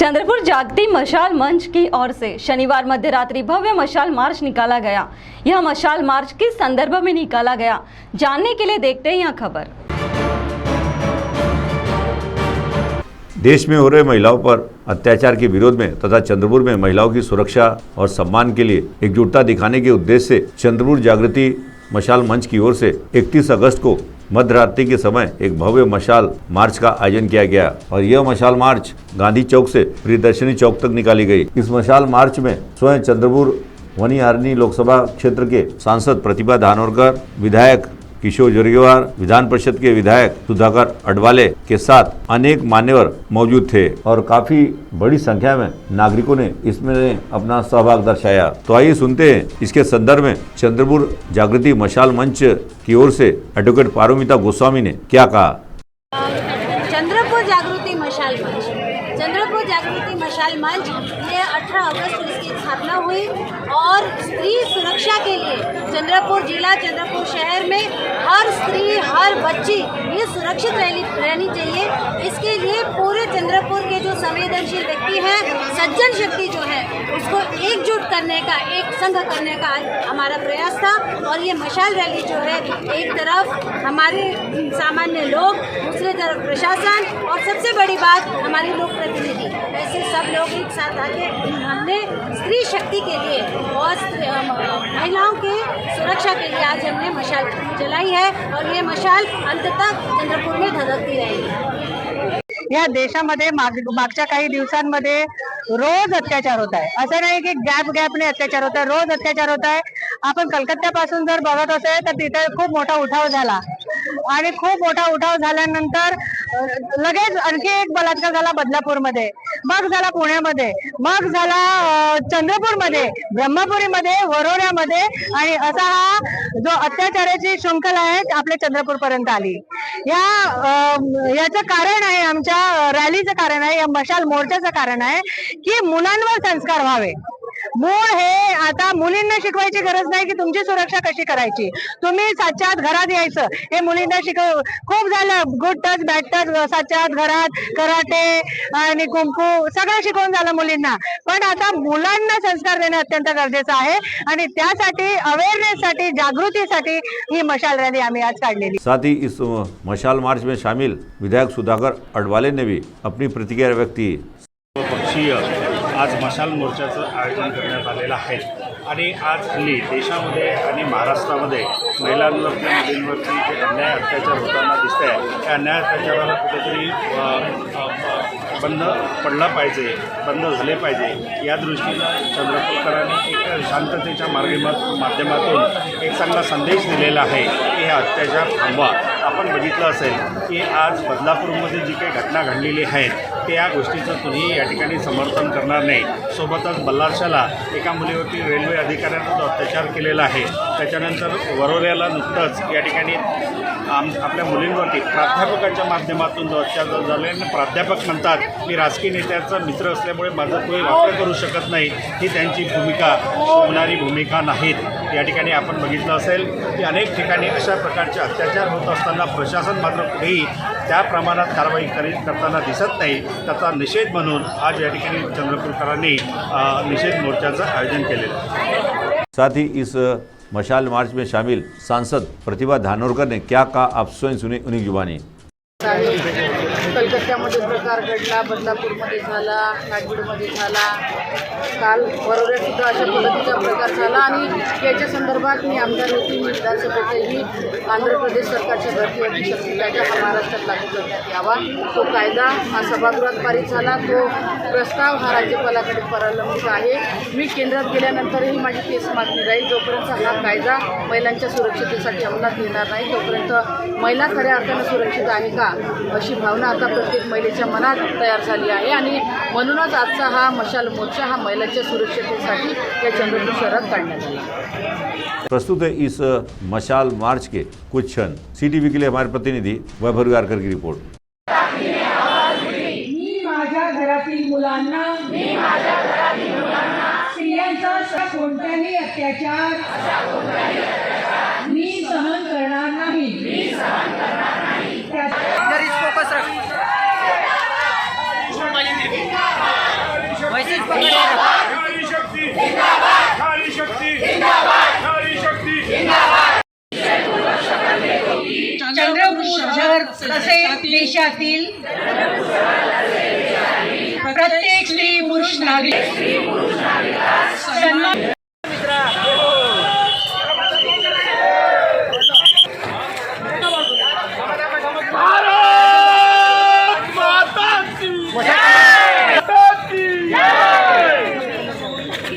चंद्रपुर जागती मशाल मंच की ओर से शनिवार मध्य रात्रि भव्य मशाल मार्च निकाला गया। यह मशाल मार्च किस संदर्भ में निकाला गया, जानने के लिए देखते हैं यह खबर। देश में हो रहे महिलाओं पर अत्याचार के विरोध में तथा चंद्रपुर में महिलाओं की सुरक्षा और सम्मान के लिए एकजुटता दिखाने के उद्देश्य से चंद्रपुर जागृति मशाल मंच की ओर से 31 अगस्त को मध्य रात्रि के समय एक भव्य मशाल मार्च का आयोजन किया गया और यह मशाल मार्च गांधी चौक से प्रियदर्शनी चौक तक निकाली गई। इस मशाल मार्च में स्वयं चंद्रपुर वनीहारनी लोकसभा क्षेत्र के सांसद प्रतिभा धानोरकर, विधायक किशोर जोरगेवार, विधान परिषद के विधायक सुधाकर अडवाले के साथ अनेक मान्यवर मौजूद थे और काफी बड़ी संख्या में नागरिकों ने इसमें अपना सहभाग दर्शाया। तो आइए सुनते हैं इसके संदर्भ में चंद्रपुर जागृति मशाल मंच की ओर से एडवोकेट पारुमिता गोस्वामी ने क्या कहा। चंद्रपुर जागृति मशाल मंच, चंद्रपुर जागृति मशाल मंच ये 18 अगस्त को इसकी स्थापना हुई और स्त्री सुरक्षा के लिए चंद्रपुर जिला, चंद्रपुर शहर में हर स्त्री, हर बच्ची ये सुरक्षित रहनी चाहिए। इसके लिए पूरे चंद्रपुर के जो संवेदनशील व्यक्ति हैं, सज्जन शक्ति जो है, उसको एकजुट करने का, एक संघ करने का हमारा प्रयास था। और ये मशाल रैली जो है, एक तरफ हमारे सामान्य लोग, दूसरी तरफ प्रशासन और सबसे बड़ी बात हमारे लोक प्रतिनिधि, ऐसे सब लोग एक साथ आके हमने स्त्री शक्ति के लिए और महिलाओं के सुरक्षा के लिए आज हमने मशाल जलाई है और ये मशाल अंततः चंद्रपुर में धधकती रहेगी। या देशामध्ये मागच्या काही दिवसांमध्ये रोज अत्याचार होत आहे। असं नाही की गॅपने अत्याचार होत आहे, रोज अत्याचार होत आहे। आपण कलकत्त्यापासून जर बघत असेल तर तिथे खूप मोठा उठाव झाला आणि खूप मोठा उठाव झाल्यानंतर लगेच आणखी एक बलात्कार झाला बदलापूरमध्ये, मग झाला पुण्यामध्ये, मग झाला चंद्रपूरमध्ये, ब्रह्मपुरीमध्ये, वरोऱ्यामध्ये आणि असा हा जो अत्याचाराची शृंखला आहे आपल्या चंद्रपूर पर्यंत आली। याचं कारण आहे, आमच्या रॅलीचं कारण आहे, या मशाल मोर्चाचं कारण आहे की मुलांवर संस्कार व्हावे। मूळ हे आता मुलींना शिकवायची गरज नाही की तुमची सुरक्षा कशी करायची, तुम्ही सातच्या आत घरात यायचं, हे मुलींना शिकव। खूप झालं गुड टच बॅड टच, सातच्या आत घरात कराटे आणि कुंफू सगळं शिकवून झालं मुलींना, पण आता मुलांना संस्कार देणं अत्यंत गरजेचं आहे आणि त्यासाठी अवेअरनेससाठी, जागृतीसाठी ही मशाल रॅली आम्ही आज काढलेली। साथ ही इस मशाल मार्च में शामिल विधायक सुधाकर अडवाले ने भी अपनी प्रतिक्रिया व्यक्त की। पक्षीय आज मशाल मोर्चाचं आयोजन करण्यात आलेलं आहे आणि आज हल्ली देशामध्ये आणि महाराष्ट्रामध्ये महिलांवरती, मुलींवरती जे अन्याय अत्याचार होताना दिसत आहे, त्या अन्याय अत्याचाराला कुठेतरी बंद पडला पाहिजे, बंद झाले पाहिजे, या दृष्टीनं चंद्रपूरकरांनी एक शांततेच्या माध्यमातून एक चांगला संदेश दिलेला आहे की हे अत्याचार थांबवा। आपण बघितलं असेल की आज बदलापूरमध्ये जी काही घटना घडलेली आहेत ते या गोष्टीचं कुणीही या ठिकाणी समर्थन करणार नाही। सोबतच बल्लारशाला एका मुलीवरती रेल्वे अधिकाऱ्यानं जो अत्याचार केलेला आहे, त्याच्यानंतर वरोऱ्याला नुकतंच या ठिकाणी आपल्या मुलींवरती प्राध्यापकाच्या माध्यमातून जो अत्याचार झाला आहे। प्राध्यापक म्हणतात मी राजकीय नेत्याचा मित्र असल्यामुळे माझं कोणी वापर करू शकत नाही, ही त्यांची भूमिका शोभणारी भूमिका नाहीत। या ठिकाणी आपण बघितलं असेल की अनेक ठिकाणी अशा प्रकारचे अत्याचार होत असताना प्रशासन मात्र कुठेही त्या प्रमाणात कारवाई करताना दिसत नाही। त्याचा निषेध म्हणून आज या ठिकाणी चंद्रपूरकरांनी निषेध मोर्चाचं आयोजन केलेलं आहे। साथ ही इस मशाल मार्च में शामिल सांसद प्रतिभा धानोरकर ने क्या कहा, आप स्वयं सुने उन्हीं जुबानी। कलकत्त्यामध्ये प्रकार घडला, बदलापूरमध्ये झाला, नागपूरमध्ये झाला, काल वरोऱ्यात सुद्धा अशा पद्धतीचा प्रकार झाला आणि याच्या संदर्भात मी आमदार होती, मी विधानसभेतही आंध्र प्रदेश सरकारच्या भरतीवरती शक्ती कायदा हा महाराष्ट्रात लागू करण्यात यावा, तो कायदा हा सभागृहात पारित झाला, तो प्रस्ताव हा राज्यपालाकडे प्रलंबित आहे। मी केंद्रात गेल्यानंतरही माझी तेच मागणी राहील, जोपर्यंत हा कायदा महिलांच्या सुरक्षितेसाठी अंमलात येणार नाही तोपर्यंत महिला खऱ्या अर्थानं सुरक्षित आहे का अशी भावना आता प्रत्येक महिलेच्या मनात तयार झाली आहे आणि म्हणूनच आजचा हा मशाल मोर्चा हा महिलांच्या सुरक्षितेसाठी या चंद्रपूर शहरात काढण्यात आला। प्रस्तुत है इस मशाल मार्च के कुछ क्षण। CTV के लिए हमारे प्रतिनिधि वैभव गारकर की रिपोर्ट। मी माझ्या घरातील मुलांना, स्त्रियांचा कोणताही अत्याचार मी सहन करणार नाही। फोकस रख। व्हॉइसेस पकड़े रखो। नारी शक्ति जिंदाबाद, नारी शक्ति जिंदाबाद, नारी शक्ति जिंदाबाद। चंद्रपूर शहर तसेच देशातील प्रत्येक स्त्री पुरुष नागरिक सन्मान